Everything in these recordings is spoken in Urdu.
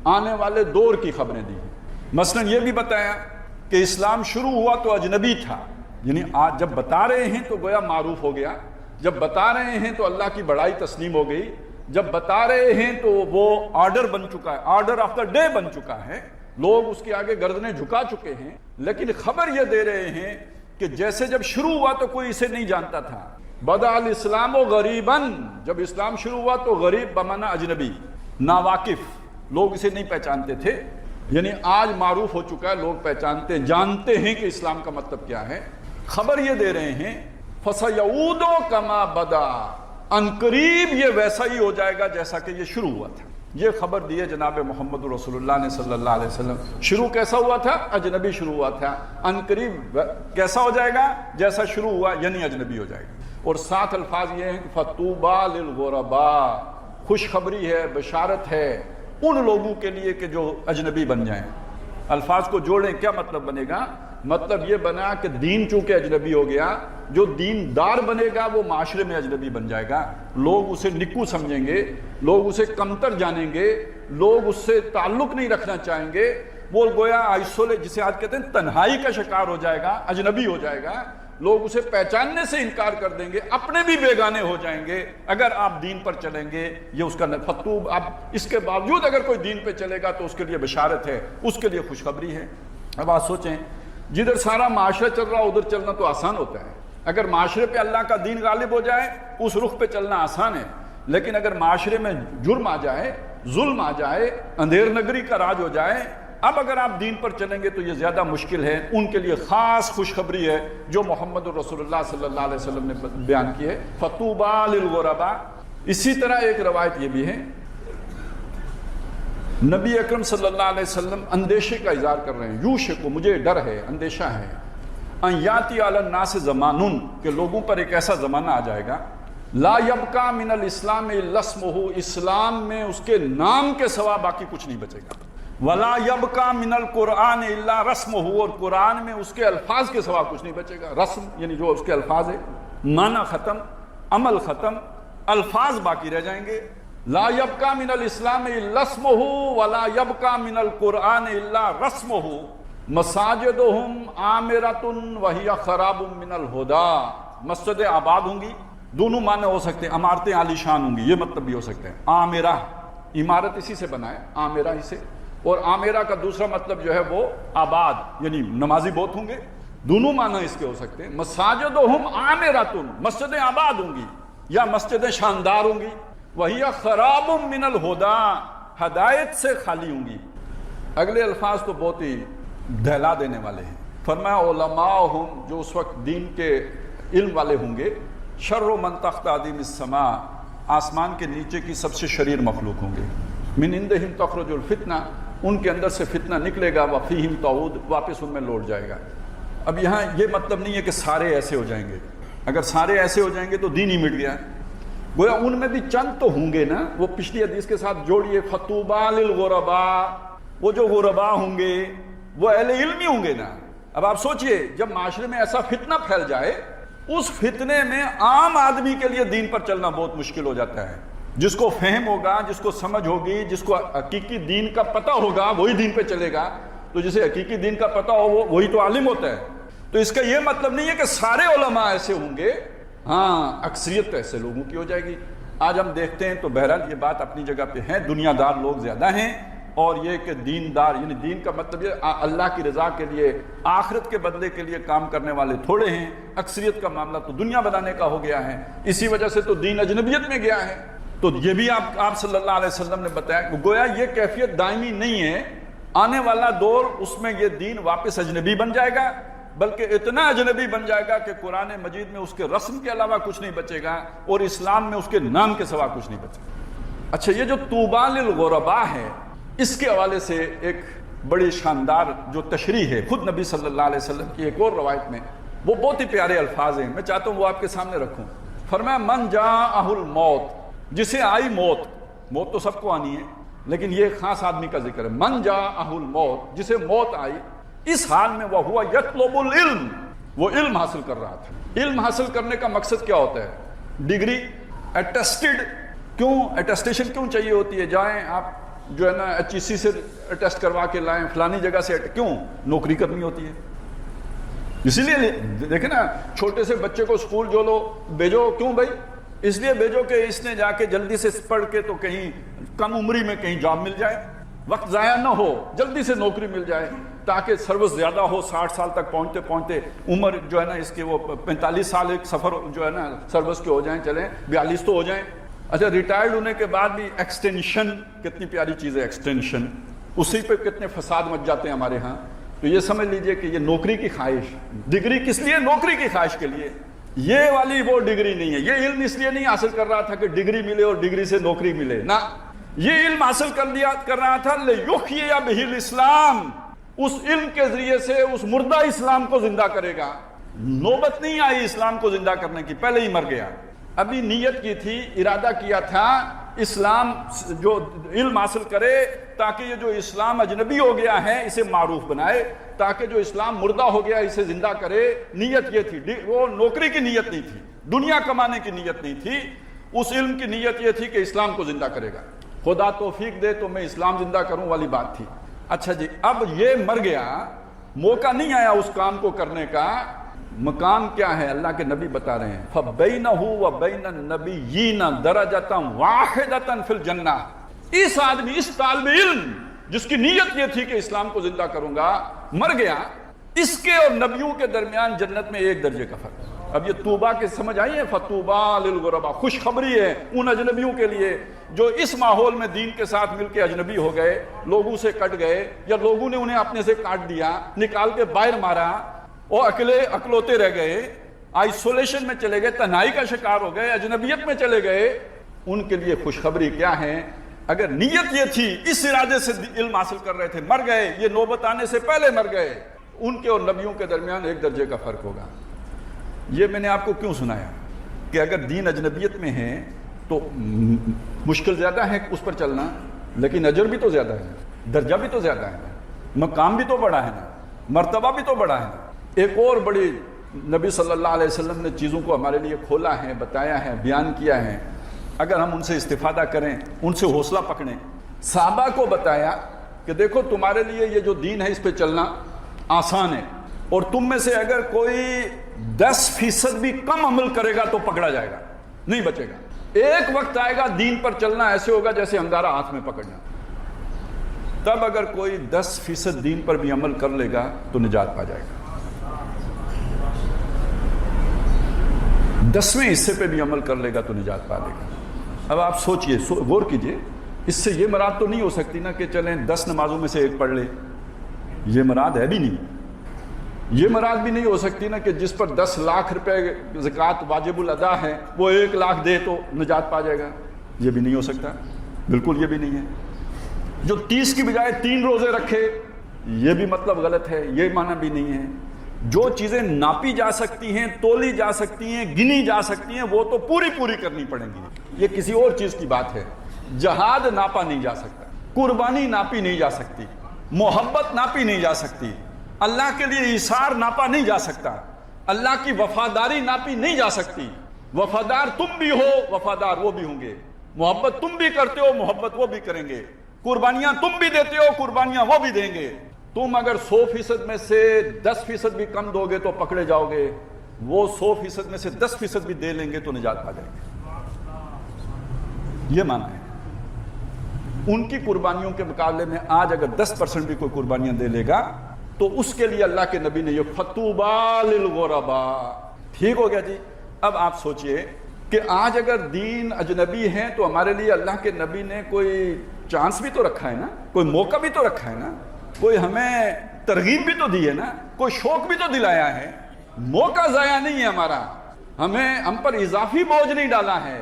آنے والے دور کی خبریں دی ہیں۔ مثلاً یہ بھی بتایا کہ اسلام شروع ہوا تو اجنبی تھا، یعنی آج جب بتا رہے ہیں تو گویا معروف ہو گیا، جب بتا رہے ہیں تو اللہ کی بڑائی تسلیم ہو گئی، جب بتا رہے ہیں تو وہ آرڈر بن چکا ہے، آرڈر آف دا ڈے بن چکا ہے، لوگ اس کے آگے گردنیں جھکا چکے ہیں۔ لیکن خبر یہ دے رہے ہیں کہ جیسے جب شروع ہوا تو کوئی اسے نہیں جانتا تھا، بدأ الاسلام غریباً، جب اسلام شروع ہوا تو غریب بمعنی اجنبی، ناواقف، لوگ اسے نہیں پہچانتے تھے، یعنی آج معروف ہو چکا ہے، لوگ پہچانتے جانتے ہیں کہ اسلام کا مطلب کیا ہے۔ خبر یہ دے رہے ہیں فَسَيَعُودُ كَمَا بَدَا، عنقریب یہ ویسا ہی ہو جائے گا جیسا کہ یہ شروع ہوا تھا۔ یہ خبر دی ہے جناب محمد رسول اللہ نے صلی اللہ علیہ وسلم۔ شروع کیسا ہوا تھا؟ اجنبی شروع ہوا تھا، عنقریب کیسا ہو جائے گا؟ جیسا شروع ہوا یعنی اجنبی ہو جائے گا۔ اور ساتھ الفاظ یہ ہیں کہ فَطُوبَىٰ لِلْغُرَبَاء، خوشخبری ہے، بشارت ہے ان لوگوں کے لیے کہ جو اجنبی بن جائیں۔ الفاظ کو جوڑیں، کیا مطلب بنے گا؟ مطلب یہ بنا کہ دین چونکہ اجنبی ہو گیا، جو دیندار بنے گا وہ معاشرے میں اجنبی بن جائے گا، لوگ اسے نکو سمجھیں گے، لوگ اسے کمتر جانیں گے، لوگ اس سے تعلق نہیں رکھنا چاہیں گے، وہ گویا آئسولے، جسے آج کہتے ہیں تنہائی کا شکار ہو جائے گا، اجنبی ہو جائے گا، لوگ اسے پہچاننے سے انکار کر دیں گے، اپنے بھی بیگانے ہو جائیں گے اگر آپ دین پر چلیں گے۔ یہ اس کا فتوب، اب اس کے باوجود اگر کوئی دین پہ چلے گا تو اس کے لیے بشارت ہے، اس کے لیے خوشخبری ہے۔ اب آپ سوچیں، جدھر سارا معاشرہ چل رہا ادھر چلنا تو آسان ہوتا ہے، اگر معاشرے پہ اللہ کا دین غالب ہو جائے اس رخ پہ چلنا آسان ہے، لیکن اگر معاشرے میں جرم آ جائے، ظلم آ جائے، اندھیر نگری کا راج ہو جائے، اب اگر آپ دین پر چلیں گے تو یہ زیادہ مشکل ہے۔ ان کے لیے خاص خوشخبری ہے جو محمد رسول اللہ صلی اللہ علیہ وسلم نے بیان کی ہے، فَطُوبَىٰ لِلْغُرَبَاء۔ اسی طرح ایک روایت یہ بھی ہے، نبی اکرم صلی اللہ علیہ وسلم اندیشے کا اظہار کر رہے ہیں، یوشک، مجھے ڈر ہے، اندیشہ ہے، ان یاتی علی الناس زمانٌ، کہ لوگوں پر ایک ایسا زمانہ آ جائے گا، لا یبقى من الاسلام الا اسمہ، اسلام میں اس کے نام کے سوا باقی کچھ نہیں بچے گا، ولا یبقى من القرآن الا رسمہ، اور قرآن میں اس کے الفاظ کے سوا کچھ نہیں بچے گا۔ رسم یعنی جو اس کے الفاظ ہے، معنی ختم، عمل ختم، الفاظ باقی رہ جائیں گے۔ لا یبقى من الاسلام الا اسمہ ولا یبقى من القرآن الا رسمہ، مساجدہم عامرۃ وہی خراب من الہدی، مسجدیں آباد ہوں گی، دونوں معنی ہو سکتے ہیں، عمارتیں عالی شان ہوں گی، یہ مطلب بھی ہو سکتے ہیں۔ عامرہ، عمارت اسی سے بنا ہے، عامرہ ہی سے، اور عامرہ کا دوسرا مطلب جو ہے وہ آباد، یعنی نمازی بہت ہوں گے، دونوں معنی اس کے ہو سکتے ہیں۔ مساجدہم عامرۃ، مسجدیں آباد ہوں گی یا مسجدیں شاندار ہوں گی، وہی خراب من الہدی، ہدایت سے خالی ہوں گی۔ اگلے الفاظ تو بہت ہی دہلا دینے والے ہیں۔ فرمایا علماءہم، جو اس وقت دین کے علم والے ہوں گے، شر من تحت عدیم السماء، آسمان کے نیچے کی سب سے شریر مخلوق ہوں گے، من عندہم تخرج الفتنہ، ان کے اندر سے فتنہ نکلے گا، وفیہم تعود، واپس ان میں لوٹ جائے گا۔ اب یہاں یہ مطلب نہیں ہے کہ سارے ایسے ہو جائیں گے، اگر سارے ایسے ہو جائیں گے تو دین ہی مٹ گیا، گویا ان میں بھی چند تو ہوں گے نا، وہ پچھلی حدیث کے ساتھ جوڑیے، فَطُوبَىٰ لِلْغُرَبَاء، وہ جو غرباء ہوں گے وہ اہل علم ہی ہوں گے نا۔ اب آپ سوچئے، جب معاشرے میں ایسا فتنہ پھیل جائے، اس فتنے میں عام آدمی کے لیے دین پر چلنا بہت مشکل ہو جاتا ہے۔ جس کو فہم ہوگا، جس کو سمجھ ہوگی، جس کو حقیقی دین کا پتہ ہوگا وہی دین پہ چلے گا، تو جسے حقیقی دین کا پتہ ہو وہی تو عالم ہوتا ہے۔ تو اس کا یہ مطلب نہیں ہے کہ سارے علماء ایسے ہوں گے، ہاں اکثریت ایسے لوگوں کی ہو جائے گی۔ آج ہم دیکھتے ہیں تو بہرحال یہ بات اپنی جگہ پہ ہے، دنیا دار لوگ زیادہ ہیں، اور یہ کہ دیندار، یعنی دین کا مطلب یہ اللہ کی رضا کے لیے، آخرت کے بدلے کے لیے کام کرنے والے تھوڑے ہیں، اکثریت کا معاملہ تو دنیا بنانے کا ہو گیا ہے، اسی وجہ سے تو دین اجنبیت میں گیا ہے۔ تو یہ بھی آپ صلی اللہ علیہ وسلم نے بتایا کہ گویا یہ کیفیت دائمی نہیں ہے، آنے والا دور اس میں یہ دین واپس اجنبی بن جائے گا، بلکہ اتنا اجنبی بن جائے گا کہ قرآن مجید میں اس کے رسم کے علاوہ کچھ نہیں بچے گا، اور اسلام میں اس کے نام کے سوا کچھ نہیں بچے گا۔ اچھا، یہ جو طوبیٰ للغرباء ہے، اس کے حوالے سے ایک بڑی شاندار جو تشریح ہے خود نبی صلی اللہ علیہ وسلم کی ایک اور روایت میں، وہ بہت ہی پیارے الفاظ ہیں، میں چاہتا ہوں وہ آپ کے سامنے رکھوں۔ فرمایا من جاءہ الموت، جسے آئی موت، موت تو سب کو آنی ہے لیکن یہ خاص آدمی کا ذکر ہے، من جاءہ الموت، جسے موت آئی، اس حال میں وہو یطلب العلم، وہ علم حاصل کر رہا تھا۔ علم حاصل کرنے کا مقصد کیا ہوتا ہے؟ ڈگری، اٹیسٹڈ، کیوں اٹیسٹیشن کیوں چاہیے ہوتی ہے؟ جائیں آپ جو ہے نا HEC سے ٹیسٹ کروا کے لائیں، فلانی جگہ سے، کیوں؟ نوکری کرنی ہوتی ہے۔ اسی لیے دیکھیں نا، چھوٹے سے بچے کو اسکول جو لو بھیجو، کیوں بھائی؟ اس لیے بھیجو کہ اس نے جا کے جلدی سے پڑھ کے تو کہیں کم عمری میں کہیں جاب مل جائے، وقت ضائع نہ ہو، جلدی سے نوکری مل جائے، تاکہ سروس زیادہ ہو، 60 سال تک پہنچتے پہنچتے عمر جو ہے نا اس کے وہ 45 سال ایک سفر جو ہے نا سروس کے ہو جائیں، چلیں 42 تو ہو جائیں۔ اچھا، ریٹائرڈ ہونے کے بعد بھی ایکسٹینشن، کتنی پیاری چیز ہے ایکسٹینشن، اسی پہ کتنے فساد مچ جاتے ہیں ہمارے ہاں۔ تو یہ سمجھ لیجئے کہ یہ نوکری کی خواہش، ڈگری کس لیے؟ نوکری کی خواہش کے لیے۔ یہ والی وہ ڈگری نہیں ہے، یہ علم اس لیے نہیں حاصل کر رہا تھا کہ ڈگری ملے اور ڈگری سے نوکری ملے، نہ، یہ علم حاصل کر رہا تھا لِيُحْيِيَ بِهِ الْإِسْلَامَ، اس علم کے ذریعے سے اس مردہ اسلام کو زندہ کرے گا۔ نوبت نہیں آئی اسلام کو زندہ کرنے کی، پہلے ہی مر گیا۔ ابھی نیت کی تھی، ارادہ کیا تھا اسلام جو علم حاصل کرے تاکہ یہ جو اسلام اجنبی ہو گیا ہے اسے معروف بنائے، تاکہ جو اسلام مردہ ہو گیا اسے زندہ کرے۔ نیت یہ تھی، وہ نوکری کی نیت نہیں تھی، دنیا کمانے کی نیت نہیں تھی، اس علم کی نیت یہ تھی کہ اسلام کو زندہ کرے گا۔ خدا توفیق دے تو میں اسلام زندہ کروں والی بات تھی۔ اچھا جی، اب یہ مر گیا، موقع نہیں آیا اس کام کو کرنے کا۔ مقام کیا ہے؟ اللہ کے نبی بتا رہے ہیں فَبَيْنَهُ وَبَيْنَ النَّبِيِّينَ دَرَجَةً وَاحِدَةً فِي الْجَنَّةِ۔ اس آدمی، اس طالب علم جس کی نیت یہ تھی کہ اسلام کو زندہ کروں گا، مر گیا، اس کے اور نبیوں کے درمیان جنت میں ایک درجے کا فرق۔ اب یہ توبہ کے سمجھ آئی ہے؟ فَطُوبَىٰ لِلْغُرَبَىٰ، خوشخبری ہے ان اجنبیوں کے لیے جو اس ماحول میں دین کے ساتھ مل کے اجنبی ہو گئے، لوگوں سے کٹ گئے، یا لوگوں نے انہیں اپنے سے کاٹ دیا، نکال کے باہر مارا، اور اکلوتے رہ گئے، آئسولیشن میں چلے گئے، تنہائی کا شکار ہو گئے، اجنبیت میں چلے گئے۔ ان کے لیے خوشخبری کیا ہے؟ اگر نیت یہ تھی، اس ارادے سے علم حاصل کر رہے تھے، مر گئے، یہ نوبت آنے سے پہلے مر گئے، ان کے اور نبیوں کے درمیان ایک درجے کا فرق ہوگا۔ یہ میں نے آپ کو کیوں سنایا کہ اگر دین اجنبیت میں ہے تو مشکل زیادہ ہے اس پر چلنا، لیکن اجر بھی تو زیادہ ہے، درجہ بھی تو زیادہ ہے، مقام بھی تو بڑا ہے نا، مرتبہ بھی تو بڑا ہے نا۔ ایک اور بڑی نبی صلی اللہ علیہ وسلم نے چیزوں کو ہمارے لیے کھولا ہے، بتایا ہے، بیان کیا ہے، اگر ہم ان سے استفادہ کریں، ان سے حوصلہ پکڑیں۔ صحابہ کو بتایا کہ دیکھو تمہارے لیے یہ جو دین ہے اس پہ چلنا آسان ہے، اور تم میں سے اگر کوئی 10% بھی کم عمل کرے گا تو پکڑا جائے گا، نہیں بچے گا۔ ایک وقت آئے گا دین پر چلنا ایسے ہوگا جیسے انگارہ ہاتھ میں پکڑنا، تب اگر کوئی 10% دین پر بھی عمل کر لے گا تو نجات پا جائے گا۔ 10ویں حصے پہ بھی عمل کر لے گا تو نجات پا لے گا۔ اب آپ سوچئے، غور کیجئے، اس سے یہ مراد تو نہیں ہو سکتی نا کہ چلیں 10 نمازوں میں سے ایک پڑھ لے، یہ مراد ہے بھی نہیں۔ یہ مراد بھی نہیں ہو سکتی نا کہ جس پر 10 لاکھ روپے زکوٰۃ واجب الادا ہے وہ 1 لاکھ دے تو نجات پا جائے گا، یہ بھی نہیں ہو سکتا، بالکل یہ بھی نہیں ہے۔ جو 30 کی بجائے 3 روزے رکھے، یہ بھی مطلب غلط ہے، یہ معنی بھی نہیں ہے۔ جو چیزیں ناپی جا سکتی ہیں، تولی جا سکتی ہیں، گنی جا سکتی ہیں، وہ تو پوری کرنی پڑیں گی، یہ کسی اور چیز کی بات ہے۔ جہاد ناپا نہیں جا سکتا، قربانی ناپی نہیں جا سکتی، محبت ناپی نہیں جا سکتی، اللہ کے لیے ایثار ناپا نہیں جا سکتا، اللہ کی وفاداری ناپی نہیں جا سکتی۔ وفادار تم بھی ہو، وفادار وہ بھی ہوں گے، محبت تم بھی کرتے ہو، محبت وہ بھی کریں گے، قربانیاں تم بھی دیتے ہو، قربانیاں وہ بھی دیں گے۔ تم اگر 100% میں سے 10% بھی کم دو گے تو پکڑے جاؤ گے، وہ 100% میں سے 10% بھی دے لیں گے تو نجات پا جائیں گے، یہ معنی ہے۔ ان کی قربانیوں کے مقابلے میں آج اگر 10% بھی کوئی قربانیاں دے لے گا تو اس کے لیے اللہ کے نبی نے یہ فَطُوبَىٰ لِلْغُرَبَىٰ، ٹھیک ہو گیا جی۔ اب آپ سوچئے کہ آج اگر دین اجنبی ہے تو ہمارے لیے اللہ کے نبی نے کوئی چانس بھی تو رکھا ہے نا، کوئی موقع بھی تو رکھا ہے نا، کوئی ہمیں ترغیب بھی تو دی ہے نا، کوئی شوق بھی تو دلایا ہے۔ موقع ضائع نہیں ہے ہمارا، ہم پر اضافی بوجھ نہیں ڈالا ہے۔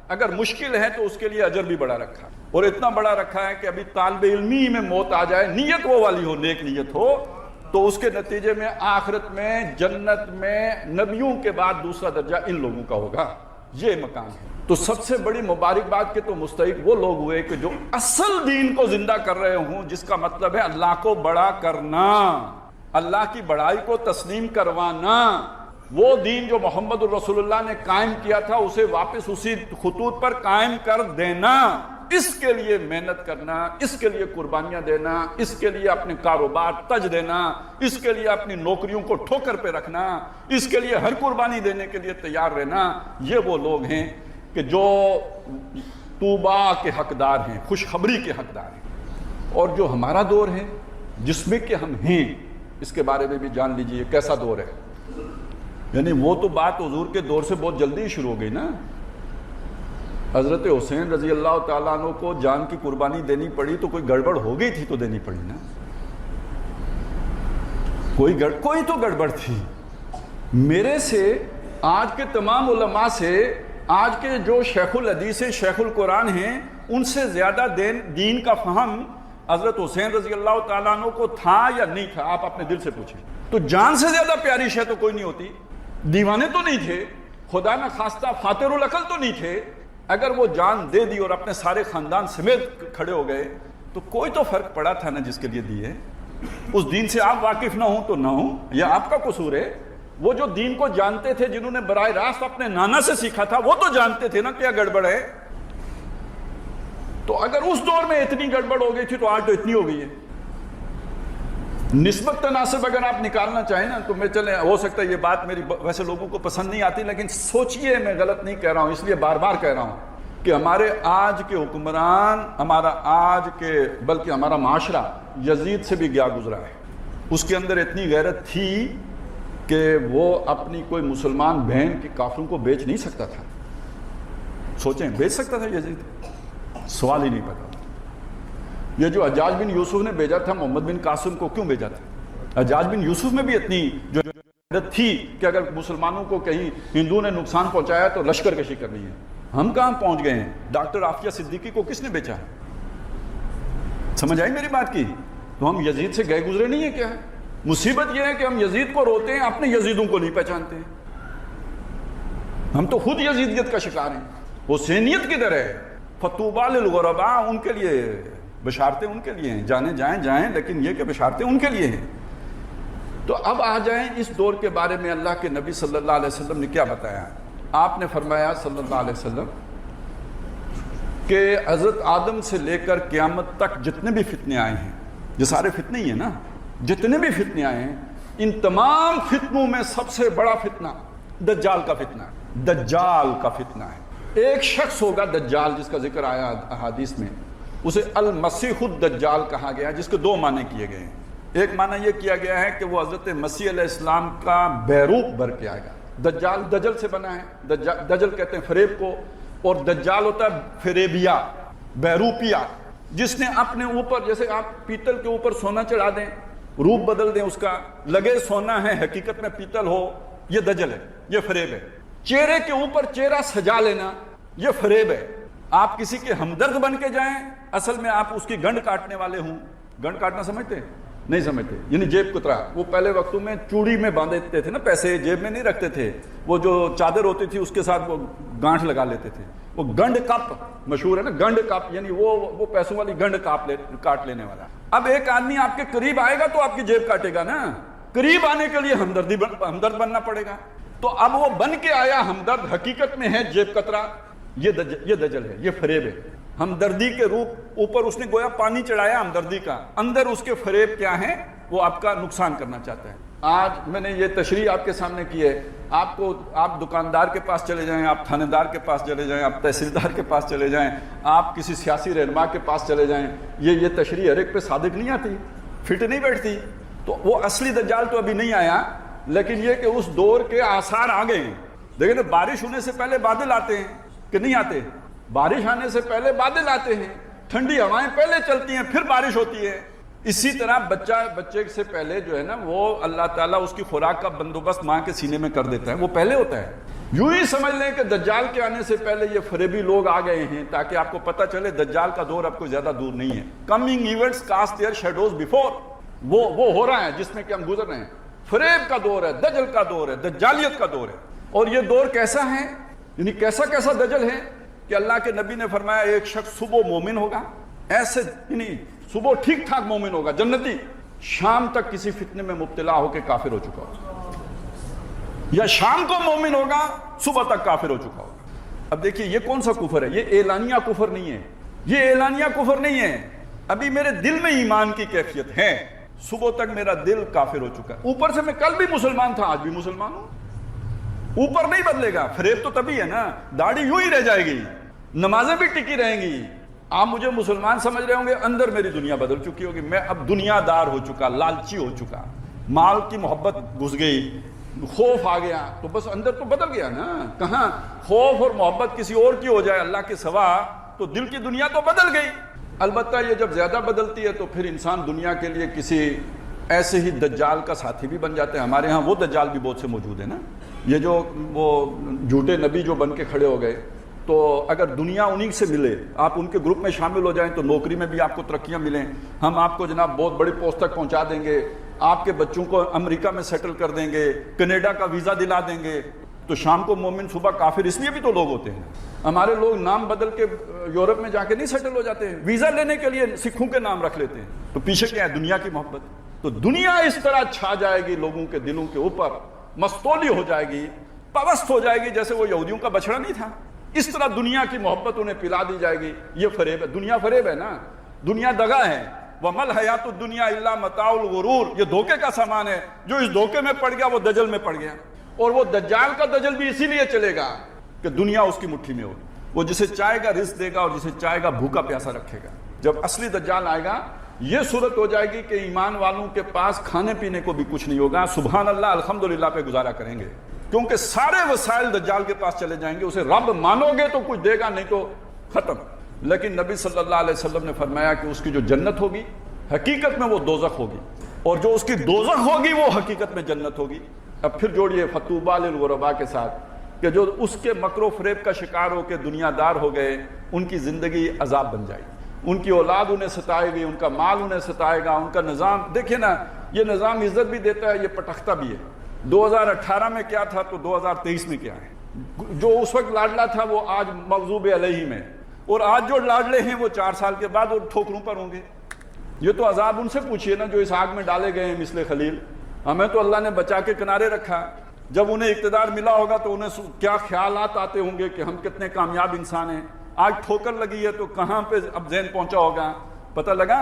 اگر مشکل ہے تو اس کے لیے اجر بھی بڑا رکھا، اور اتنا بڑا رکھا ہے کہ ابھی طالب علمی میں موت آ جائے، نیت وہ والی ہو، نیک نیت ہو، تو اس کے نتیجے میں آخرت میں جنت میں نبیوں کے بعد دوسرا درجہ ان لوگوں کا ہوگا، یہ مقام ہے۔ تو سب سے بڑی مبارکباد کے تو مستحق وہ لوگ ہوئے کہ جو اصل دین کو زندہ کر رہے ہوں، جس کا مطلب ہے اللہ کو بڑا کرنا، اللہ کی بڑائی کو تسلیم کروانا۔ وہ دین جو محمد الرسول اللہ نے قائم کیا تھا اسے واپس اسی خطوط پر قائم کر دینا، اس کے لیے محنت کرنا، اس کے لیے قربانیاں دینا، اس کے لیے اپنے کاروبار تج دینا، اس کے لیے اپنی نوکریوں کو ٹھوکر پہ رکھنا، اس کے لیے ہر قربانی دینے کے لیے تیار رہنا، یہ وہ لوگ ہیں کہ جو طوبیٰ کے حقدار ہیں، خوشخبری کے حقدار ہیں۔ اور جو ہمارا دور ہے جس میں کہ ہم ہیں، اس کے بارے میں بھی جان لیجئے کیسا دور ہے۔ یعنی وہ تو بات حضور کے دور سے بہت جلدی شروع ہو گئی نا۔ حضرت حسین رضی اللہ تعالیٰ عنہ کو جان کی قربانی دینی پڑی تو کوئی گڑبڑ ہو گئی تھی تو دینی پڑی نا، کوئی تو گڑبڑ تھی۔ میرے سے، آج کے تمام علماء سے، آج کے جو شیخ الحدیث شیخ القرآن ہیں، ان سے زیادہ دین کا فہم حضرت حسین رضی اللہ تعالیٰ عنہ کو تھا یا نہیں تھا، آپ اپنے دل سے پوچھیں۔ تو جان سے زیادہ پیاری شے تو کوئی نہیں ہوتی۔ دیوانے تو نہیں تھے، خدا نہ خواستہ فاتر العقل تو نہیں تھے۔ اگر وہ جان دے دی اور اپنے سارے خاندان سمیت کھڑے ہو گئے تو کوئی تو فرق پڑا تھا نا جس کے لیے دیے۔ اس دین سے آپ واقف نہ ہوں تو نہ ہوں، یہ آپ کا قصور ہے۔ وہ جو دین کو جانتے تھے، جنہوں نے براہ راست اپنے نانا سے سیکھا تھا، وہ تو جانتے تھے نا کیا گڑبڑ ہے۔ تو اگر اس دور میں اتنی گڑبڑ ہو گئی تھی تو آج تو اتنی ہو گئی ہے۔ نسبت تناسب اگر آپ نکالنا چاہیں نا تو میں چلیں، ہو سکتا ہے یہ بات میری ویسے لوگوں کو پسند نہیں آتی، لیکن سوچئے، میں غلط نہیں کہہ رہا ہوں، اس لیے بار بار کہہ رہا ہوں کہ ہمارے آج کے حکمران، بلکہ ہمارا معاشرہ یزید سے بھی گیا گزرا ہے۔ اس کے اندر اتنی غیرت تھی کہ وہ اپنی کوئی مسلمان بہن کے کافروں کو بیچ نہیں سکتا تھا۔ سوچیں، بیچ سکتا تھا یزید؟ سوال ہی نہیں پتا۔ یہ جو حجاج بن یوسف نے بھیجا تھا محمد بن قاسم کو، کیوں بھیجا تھا؟ حجاج بن یوسف میں بھی اتنی جو تھی کہ اگر مسلمانوں کو کہیں ہندو نے نقصان پہنچایا تو لشکر کشی کرنی ہے۔ ہم کہاں پہنچ گئے ہیں؟ ڈاکٹر عافیہ صدیقی کو کس نے بیچا ہے؟ سمجھ آئی میری بات کی؟ تو ہم یزید سے گئے گزرے نہیں ہیں کیا ہے؟ مصیبت یہ ہے کہ ہم یزید کو روتے ہیں، اپنے یزیدوں کو نہیں پہچانتے ہیں۔ ہم تو خود یزیدیت کا شکار ہیں۔ حسینیت کدھر ہے؟ فطوبیٰ للغرباء، ان کے لیے بشارتیں، ان کے لیے ہیں، جانے جائیں، لیکن یہ کہ بشارتیں ان کے لیے ہیں۔ تو اب آ جائیں اس دور کے بارے میں اللہ کے نبی صلی اللہ علیہ وسلم نے کیا بتایا۔ آپ نے فرمایا صلی اللہ علیہ وسلم کہ حضرت آدم سے لے کر قیامت تک جتنے بھی فتنے آئے ہیں، یہ سارے فتنے ہی ہیں نا، جتنے بھی فتنے آئے ہیں، ان تمام فتنوں میں سب سے بڑا فتنہ دجال کا فتنہ ہے۔ دجال کا فتنہ ہے۔ ایک شخص ہوگا دجال، جس کا ذکر آیا احادیث میں، اسے المسیح الدجال کہا گیا، جس کے دو معنی کیے گئے ہیں۔ ایک معنی یہ کیا گیا ہے کہ وہ حضرت مسیح علیہ السلام کا بیروق بھر کے آئے گا۔ دجال دجل سے بنا ہے، دجل کہتے ہیں فریب کو، اور دجال ہوتا ہے فریبیا، بیروپیا، جس نے اپنے اوپر، جیسے آپ پیتل کے اوپر سونا چڑھا دیں، روپ بدل دیں اس کا، لگے سونا ہے حقیقت میں پیتل ہو، یہ دجل ہے، یہ فریب ہے۔ چہرے کے اوپر چہرہ سجا لینا، یہ فریب ہے۔ آپ کسی کے ہمدرد بن کے جائیں، اصل میں آپ اس کی گنڈ کاٹنے والے ہوں۔ گنڈ کاٹنا سمجھتے ہیں؟ نہیں سمجھتے، یعنی جیب کترا۔ وہ پہلے وقتوں میں چوڑی میں باندھتے تھے نا، پیسے جیب میں نہیں رکھتے تھے، وہ جو چادر ہوتی تھی اس کے ساتھ وہ گانٹھ لگا لیتے تھے، وہ گنڈ کپ مشہور ہے نا، گنڈ کپ، یعنی وہ پیسوں والی گنڈ کاٹ لینے والا۔ اب ایک آدمی آپ کے قریب آئے گا تو آپ کی جیب کاٹے گا نا، قریب آنے کے لیے ہمدرد بننا پڑے گا۔ تو اب وہ بن کے آیا ہمدرد، حقیقت میں ہے جیب کترا، یہ دجل ہے، یہ فریب ہے۔ ہمدردی کے روپ اوپر اس نے گویا پانی چڑھایا ہمدردی کا، اندر اس کے فریب کیا ہے؟ وہ آپ کا نقصان کرنا چاہتا ہے۔ آج میں نے یہ تشریح آپ کے سامنے کی ہے، آپ دکاندار کے پاس چلے جائیں، آپ تھانے دار کے پاس چلے جائیں، آپ تحصیلدار کے پاس چلے جائیں، آپ کسی سیاسی رہنما کے پاس چلے جائیں، یہ تشریح ہر ایک پہ صادق نہیں آتی، فٹ نہیں بیٹھتی۔ تو وہ اصلی دجال تو ابھی نہیں آیا، لیکن یہ کہ اس دور کے آثار آ گئے ہیں۔ دیکھیں نا، بارش ہونے سے پہلے بادل آتے ہیں کہ نہیں آتے؟ بارش آنے سے پہلے بادل آتے ہیں، ٹھنڈی ہوائیں پہلے چلتی ہیں، پھر بارش ہوتی ہے۔ اسی طرح بچے سے پہلے جو ہے نا، وہ اللہ تعالیٰ اس کی خوراک کا بندوبست ماں کے سینے میں کر دیتا ہے، وہ پہلے ہوتا ہے۔ یوں ہی سمجھ لیں کہ دجال کے آنے سے پہلے یہ فریبی لوگ آ گئے ہیں، تاکہ آپ کو پتہ چلے دجال کا دور اب کوئی زیادہ دور نہیں ہے۔ Coming events cast their shadows before, وہ ہو رہا ہے جس میں کہ ہم گزر رہے ہیں۔ فریب کا دور ہے، دجل کا دور ہے، دجالیت کا دور ہے۔ اور یہ دور کیسا ہے، یعنی کیسا دجل ہے کہ اللہ کے نبی نے فرمایا ایک شخص صبح مومن ہوگا، ایسے یعنی صبح ٹھیک ٹھاک مومن ہوگا، جنتی، شام تک کسی فتنے میں مبتلا ہو کے کافر ہو چکا ہوگا، یا شام کو مومن ہوگا، صبح تک کافر ہو چکا ہوگا۔ اب دیکھیے یہ کون سا کفر ہے؟ یہ اعلانیہ کفر نہیں ہے، یہ اعلانیہ کفر نہیں ہے، ابھی میرے دل میں ایمان کی کیفیت ہے، صبح تک میرا دل کافر ہو چکا ہے، اوپر سے میں کل بھی مسلمان تھا، آج بھی مسلمان ہوں، اوپر نہیں بدلے گا، فریب تو تبھی ہے نا، داڑھی یوں ہی رہ جائے گی، نمازیں بھی ٹکی رہیں گی، آپ مجھے مسلمان سمجھ رہے ہوں گے، اندر میری دنیا بدل چکی ہوگی، میں اب دنیا دار ہو چکا، لالچی ہو چکا، مال کی محبت گھس گئی، خوف آ گیا، تو بس اندر تو بدل گیا نا، کہاں خوف اور محبت کسی اور کی ہو جائے اللہ کے سوا تو دل کی دنیا تو بدل گئی۔ البتہ یہ جب زیادہ بدلتی ہے تو پھر انسان دنیا کے لیے کسی ایسے ہی دجال کا ساتھی بھی بن جاتے ہیں، ہمارے ہاں وہ دجال بھی بہت سے موجود ہیں نا، یہ جو وہ جھوٹے نبی جو بن کے کھڑے ہو گئے، تو اگر دنیا انہی سے ملے، آپ ان کے گروپ میں شامل ہو جائیں تو نوکری میں بھی آپ کو ترقیاں ملیں، ہم آپ کو جناب بہت بڑی پوسٹ تک پہنچا دیں گے، آپ کے بچوں کو امریکہ میں سیٹل کر دیں گے، کینیڈا کا ویزا دلا دیں گے، تو شام کو مومن صبح کافر، اس لیے بھی تو لوگ ہوتے ہیں، ہمارے لوگ نام بدل کے یورپ میں جا کے نہیں سیٹل ہو جاتے ہیں، ویزا لینے کے لیے سکھوں کے نام رکھ لیتے ہیں، تو پیچھے کیا ہے؟ دنیا کی محبت۔ تو دنیا اس طرح چھا جائے گی لوگوں کے دلوں کے اوپر، مستولی ہو جائے گی، پوست ہو جائے گی، جیسے وہ یہودیوں کا بچڑا نہیں تھا، اس طرح دنیا کی محبت انہیں پلا دی جائے گی۔ یہ فریب ہے، دنیا فریب ہے نا، دنیا دغا ہے، وَمَا الْحَيَاةُ الدُّنْيَا إِلَّا مَتَاعُ الْغُرُورِ، یہ دھوکے کا سامان ہے، جو اس دھوکے میں پڑ گیا وہ دجل میں پڑ گیا، اور وہ دجال کا دجل بھی اسی لیے چلے گا کہ دنیا اس کی مٹھی میں ہوگی، وہ جسے چاہے گا رزق دے گا اور جسے چاہے گا بھوکا پیاسا رکھے گا۔ جب اصلی دجال آئے گا یہ صورت ہو جائے گی کہ ایمان والوں کے پاس کھانے پینے کو بھی کچھ نہیں ہوگا، سبحان اللہ الحمدللہ پہ گزارا کریں گے، کیونکہ سارے وسائل دجال کے پاس چلے جائیں گے، اسے رب مانو گے تو کچھ دے گا، نہیں تو ختم۔ لیکن نبی صلی اللہ علیہ وسلم نے فرمایا کہ اس کی جو جنت ہوگی حقیقت میں وہ دوزخ ہوگی، اور جو اس کی دوزخ ہوگی وہ حقیقت میں جنت ہوگی۔ اب پھر جوڑیے فطوبیٰ للغرباء کے ساتھ کہ جو اس کے مکر و فریب کا شکار ہو کے دنیا دار ہو گئے، ان کی زندگی عذاب بن جائے گی، ان کی اولاد انہیں ستائے گی، ان کا مال انہیں ستائے گا، ان کا نظام دیکھیں نا، یہ نظام عزت بھی دیتا ہے، یہ پٹختا بھی ہے۔ 2018 میں کیا تھا تو 2023 میں کیا ہے، جو اس وقت لاڈلا تھا وہ آج مغضوب علیہ میں، اور آج جو لاڈلے ہیں وہ 4 سال کے بعد وہ ٹھوکروں پر ہوں گے۔ یہ تو عذاب ان سے پوچھئے نا جو اس آگ میں ڈالے گئے ہیں مثل خلیل، ہمیں تو اللہ نے بچا کے کنارے رکھا، جب انہیں اقتدار ملا ہوگا تو انہیں کیا خیالات آتے ہوں گے کہ ہم کتنے کامیاب انسان ہیں، آج ٹھوکر لگی ہے تو کہاں پہ اب ذہن پہنچا ہوگا، پتہ لگا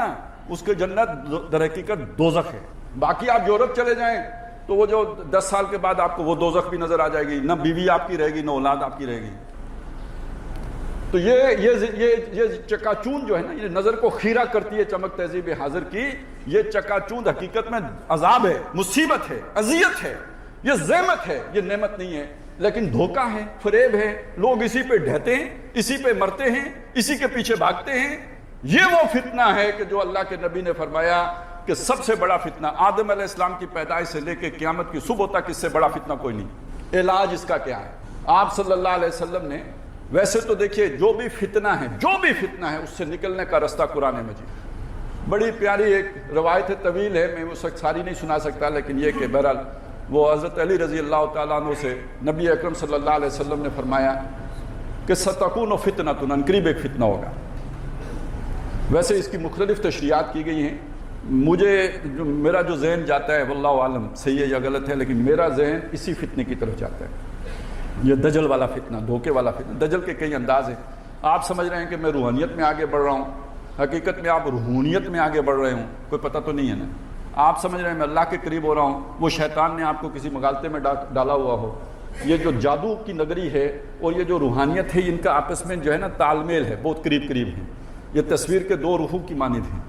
اس کے جنت در حقیقت دوزخ ہے۔ باقی آپ یورپ چلے جائیں تو وہ جو 10 سال کے بعد آپ کو وہ دوزخ بھی نظر آ جائے گی، نہ بیوی آپ کی رہے گی نہ اولاد آپ کی رہے گی۔ تو یہ چکا چوند جو ہے نا، یہ نظر کو خیرہ کرتی ہے چمک تہذیب حاضر کی، یہ چکا چوند حقیقت میں عذاب ہے، مصیبت ہے، اذیت ہے، یہ زحمت ہے، یہ نعمت نہیں ہے، لیکن دھوکہ ہے، فریب ہے، لوگ اسی پہ ڈھہتے ہیں، اسی پہ مرتے ہیں، اسی کے پیچھے بھاگتے ہیں۔ یہ وہ فتنہ ہے کہ جو اللہ کے نبی نے فرمایا کہ سب سے بڑا فتنہ آدم علیہ السلام کی پیدائش سے لے کے قیامت کی صبح تک اس سے بڑا فتنہ کوئی نہیں۔ علاج اس کا کیا ہے؟ آپ صلی اللہ علیہ وسلم نے ویسے تو دیکھیے جو بھی فتنہ ہے اس سے نکلنے کا رستہ قرآن مجید، بڑی پیاری ایک روایت ہے، طویل ہے، میں اس وقت ساری نہیں سنا سکتا، لیکن یہ کہ بہرحال وہ حضرت علی رضی اللہ تعالیٰ عنہ سے نبی اکرم صلی اللہ علیہ وسلم نے فرمایا کہ ستکون فتنۃ، عنقریب ایک فتنہ ہوگا۔ ویسے اس کی مختلف تشریحات کی گئی ہیں، میرا جو ذہن جاتا ہے واللہ عالم صحیح ہے یا غلط ہے، لیکن میرا ذہن اسی فتنے کی طرف جاتا ہے، یہ دجل والا فتنہ، دھوکے والا فتنہ۔ دجل کے کئی انداز ہیں، آپ سمجھ رہے ہیں کہ میں روحانیت میں آگے بڑھ رہا ہوں، حقیقت میں آپ روحانیت میں آگے بڑھ رہے ہوں، کوئی پتہ تو نہیں ہے نا۔ آپ سمجھ رہے ہیں میں اللہ کے قریب ہو رہا ہوں، وہ شیطان نے آپ کو کسی مغالطے میں ڈالا ہوا ہو۔ یہ جو جادو کی نگری ہے اور یہ جو روحانیت ہے، ان کا آپس میں جو ہے نا تال میل ہے، بہت قریب ہیں، یہ تصویر کے 2 روحوں کی مانند ہیں۔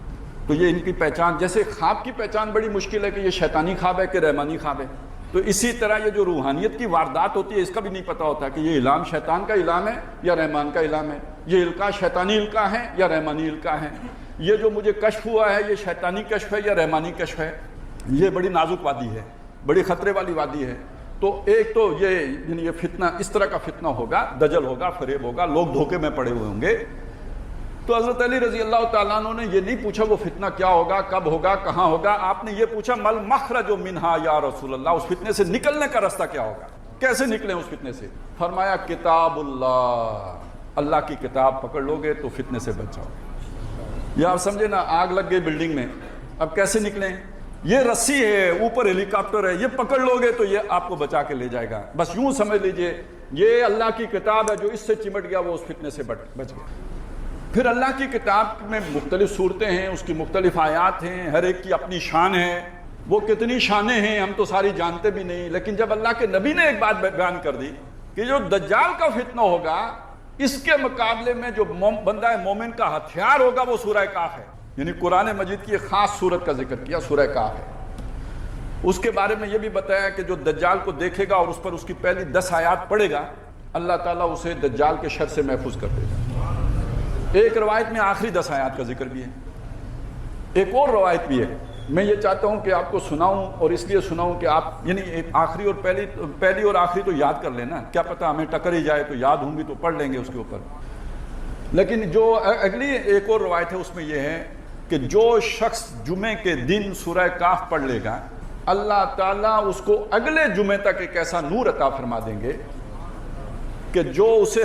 تو یہ ان کی پہچان، جیسے خواب کی پہچان بڑی مشکل ہے کہ یہ شیطانی خواب ہے کہ رحمانی خواب ہے، تو اسی طرح یہ جو روحانیت کی واردات ہوتی ہے اس کا بھی نہیں پتہ ہوتا کہ یہ الہام شیطان کا الہام ہے یا رحمان کا الہام ہے، یہ القاء شیطانی القاء ہے یا رحمانی القاء ہے، یہ جو مجھے کشف ہوا ہے یہ شیطانی کشف ہے یا رحمانی کشف ہے۔ یہ بڑی نازک وادی ہے، بڑی خطرے والی وادی ہے۔ تو ایک تو یہ فتنہ، اس طرح کا فتنہ ہوگا، دجل ہوگا، فریب ہوگا، لوگ دھوکے میں پڑے ہوئے ہوں گے۔ تو حضرت علی رضی اللہ تعالیٰ عنہ نے یہ نہیں پوچھا وہ فتنہ کیا ہوگا، کب ہوگا، کہاں ہوگا، آپ نے یہ پوچھا مل مخرج منہا یا رسول اللہ، اس فتنے سے نکلنے کا راستہ کیا ہوگا، کیسے نکلیں اس فتنے سے؟ فرمایا کتاب اللہ، اللہ کی کتاب پکڑ لو گے تو فتنے سے بچ جاؤ گے۔ یہ آپ سمجھے نا، آگ لگ گئی بلڈنگ میں، اب کیسے نکلیں؟ یہ رسی ہے، اوپر ہیلی کاپٹر ہے، یہ پکڑ لو گے تو یہ آپ کو بچا کے لے جائے گا۔ بس یوں سمجھ لیجئے یہ اللہ کی کتاب ہے، جو اس سے چمٹ گیا وہ اس فتنے سے بچ گیا۔ پھر اللہ کی کتاب میں مختلف صورتیں ہیں، اس کی مختلف آیات ہیں، ہر ایک کی اپنی شان ہے، وہ کتنی شانیں ہیں ہم تو ساری جانتے بھی نہیں، لیکن جب اللہ کے نبی نے ایک بات بیان کر دی کہ جو دجال کا فتنہ ہوگا اس کے مقابلے میں جو بندہ مومن کا ہتھیار ہوگا وہ سورہ کاف ہے، یعنی قرآن مجید کی ایک خاص صورت کا ذکر کیا، سورہ کاف ہے۔ اس کے بارے میں یہ بھی بتایا کہ جو دجال کو دیکھے گا اور اس پر اس کی پہلی 10 آیات پڑھے گا، اللہ تعالیٰ اسے دجال کے شر سے محفوظ کر دے گا۔ ایک روایت میں آخری 10 آیات کا ذکر بھی ہے، ایک اور روایت بھی ہے، میں یہ چاہتا ہوں کہ آپ کو سناؤں، اور اس لیے سناؤں کہ آپ یعنی آخری اور پہلی اور آخری تو یاد کر لینا، کیا پتہ ہمیں ٹکر ہی جائے تو یاد ہوں گی تو پڑھ لیں گے اس کے اوپر۔ لیکن جو اگلی ایک اور روایت ہے اس میں یہ ہے کہ جو شخص جمعے کے دن سورہ کاف پڑھ لے گا، اللہ تعالیٰ اس کو اگلے جمعے تک ایک ایسا نور عطا فرما دیں گے کہ جو اسے